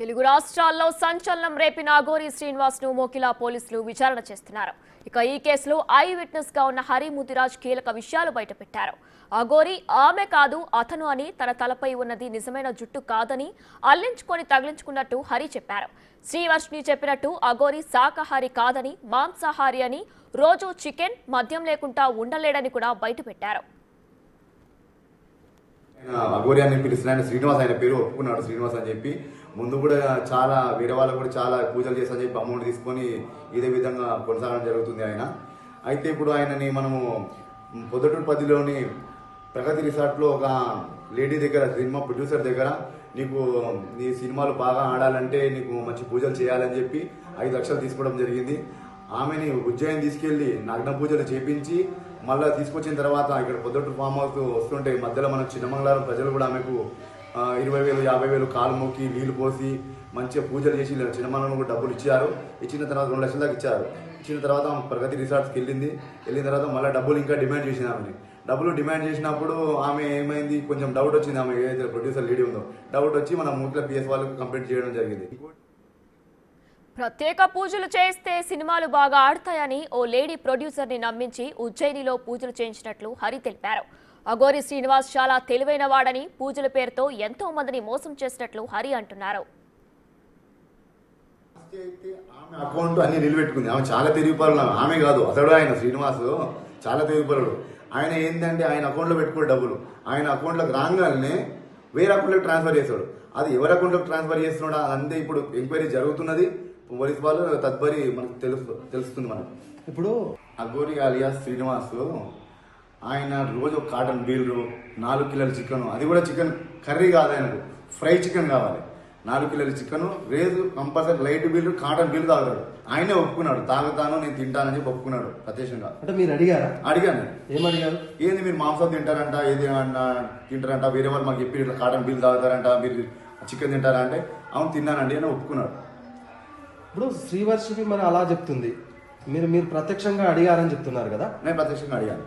తెలుగు రాష్ట్రాల్లో సంచలనం రేపిన అఘోరి శ్రీనివాస్ ను మోకిలా పోలీసులు విచారణ చేస్తున్నారు. ఇక ఈ కేసులో ఐ విట్నెస్ గా ఉన్న హరి ముదిరాజ్ కీలక విషయాలు బయటపెట్టారు. అఘోరి ఆమె కాదు అతను అని, తన తలపై ఉన్నది నిజమైన జుట్టు కాదని అల్లించుకొని తగిలించుకున్నట్టు హరి చెప్పారు. శ్రీవర్షిని చెప్పినట్టు అఘోరి శాకాహారి కాదని, మాంసాహారి అని, రోజు చికెన్ మద్యం లేకుండా ఉండలేడని కూడా బయటపెట్టారు. అఘోరి అని పిలుస్తున్నాడు. శ్రీనివాస్ ఆయన పేరు ఒప్పుకున్నాడు. శ్రీనివాస్ అని చెప్పి ముందు కూడా చాలా వేరే వాళ్ళకు కూడా చాలా పూజలు చేస్తానని చెప్పి అమౌంట్ తీసుకొని ఇదే విధంగా కొనసాగడం జరుగుతుంది ఆయన. అయితే ఇప్పుడు ఆయనని మనము పొద్దుటూరు పదిలోని ప్రగతి రిసార్ట్లో ఒక లేడీ దగ్గర, సినిమా ప్రొడ్యూసర్ దగ్గర, నీకు నీ సినిమాలు బాగా ఆడాలంటే నీకు మంచి పూజలు చేయాలని చెప్పి 5 లక్షలు తీసుకోవడం జరిగింది. ఆమెని ఉజ్జయిని తీసుకెళ్లి నగ్న పూజలు చేపించి మళ్ళీ తీసుకొచ్చిన తర్వాత ఇక్కడ పొద్దుటూరు ఫామ్ హౌస్ వస్తుంటే మధ్యలో మన చిన్నమంగళారం ప్రజలు కూడా ఆమెకు 20,000 50,000 కాలు మొక్కి నీళ్లు పోసి మంచిగా పూజలు చేసి చిన్నమంగళం కూడా డబ్బులు ఇచ్చారు. ఇచ్చిన తర్వాత 2 లక్షల దాకా ఇచ్చారు. ఇచ్చిన తర్వాత ఆమె ప్రగతి రిసార్ట్స్కి వెళ్ళిన తర్వాత మళ్ళీ డబ్బులు ఇంకా డిమాండ్ చేసింది. ఆమెని డబ్బులు డిమాండ్ చేసినప్పుడు ఆమె ఏమైంది, కొంచెం డౌట్ వచ్చింది. ఆమె ఏదైతే ప్రొడ్యూసర్ లేడీ ఉందో డౌట్ వచ్చి మన మూట్ల పిఎస్ వాళ్ళకు కంప్లైంట్ చేయడం జరిగింది. ప్రత్యేక పూజలు చేస్తే సినిమాలు బాగా ఆడతాయని ఓ లేడీ ప్రొడ్యూసర్ ని నమ్మించి ఉజ్జయినిలో పూజలు చేయించినట్లు హరి తెలిపారు. అఘోరి శ్రీనివాస్ చాలా తెలివైన వాడని, పూజల పేరుతో ఎంతో మందిని మోసం చేసినట్లు హరి అంటున్నారు. ఆమె అకౌంట్ అన్ని నిలబెట్టుకుంది. ఆమె చాలా తెలివిపరులు. ఆమె కాదు, అతడు ఆయన శ్రీనివాస్ చాలా తెలివిపరుడు. ఆయన ఏంటంటే ఆయన అకౌంట్లో పెట్టుకునే డబ్బులు ఆయన అకౌంట్లోకి రాగానే వేరే అకౌంట్లోకి ట్రాన్స్ఫర్ చేస్తాడు. అది ఎవరి అకౌంట్లోకి ట్రాన్స్ఫర్ చేస్తున్నాడా అంతే ఇప్పుడు ఎంక్వైరీ జరుగుతున్నది. పోలీస్ వాళ్ళు తదుపరి మనకు తెలుస్తుంది. మనకు ఇప్పుడు అఘోరి అలియాస్ శ్రీనివాస్ ఆయన రోజు ఒక కాటన్ బీలు, 4 కిలోల చికెన్, అది కూడా చికెన్ కర్రీ కాదు, ఆయనకు ఫ్రై చికెన్ కావాలి. 4 కిలోల చికెన్ రేజు కంపల్సరీ లైట్ బీలు, కాటన్ బీలు తాగుతాడు. ఆయనే ఒప్పుకున్నాడు, తాగుతాను నేను తింటానని చెప్పి ఒప్పుకున్నాడు ప్రత్యక్షంగా. అంటే మీరు అడిగారా? అడిగాను. ఏమడిగారు? ఏంది మీరు మాంసం తింటారంట, ఏది తింటారంట, వేరే వాళ్ళు మాకు చెప్పి ఇట్లా కాటన్ బీలు తాగుతారంట, మీరు చికెన్ తింటారా అంటే అవును తిన్నానండి అని ఒప్పుకున్నాడు. ఇప్పుడు శ్రీవర్షిని మరి అలా చెప్తుంది, మీరు ప్రత్యక్షంగా అడిగారని చెప్తున్నారు కదా? నేను ప్రత్యక్షంగా అడిగాను.